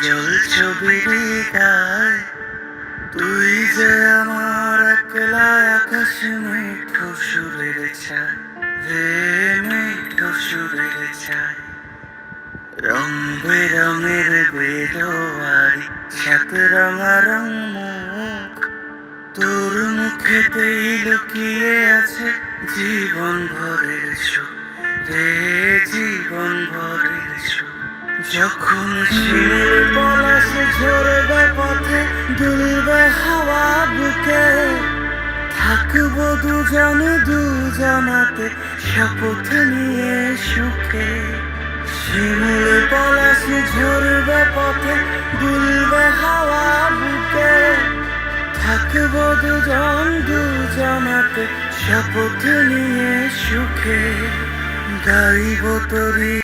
উজ্জ্বল ছবির গায় তুই যে আমার একলা আকাশ মেঠো সুরের ছায় রে মেঠো সুরের ছায় রং বেরঙের বেরোয়ারি সাত রঙারং মুখ তোর মুখেতেই লুকিয়ে আছে জীবন ভরের সুখ রে জীবন ভরের সুখ যখন শির পলাশে ঝরবে পথে দুলবে হাওয়া বুকে থাকবো দুজন দুজনাতে শপথ নিয়ে সুখে শিমুল পলাশে ঝরবে পথে দুলবে হাওয়া বুকে থাকবো দুজন দুজনাতে শপথ নিয়ে সুখে গাইব তোরি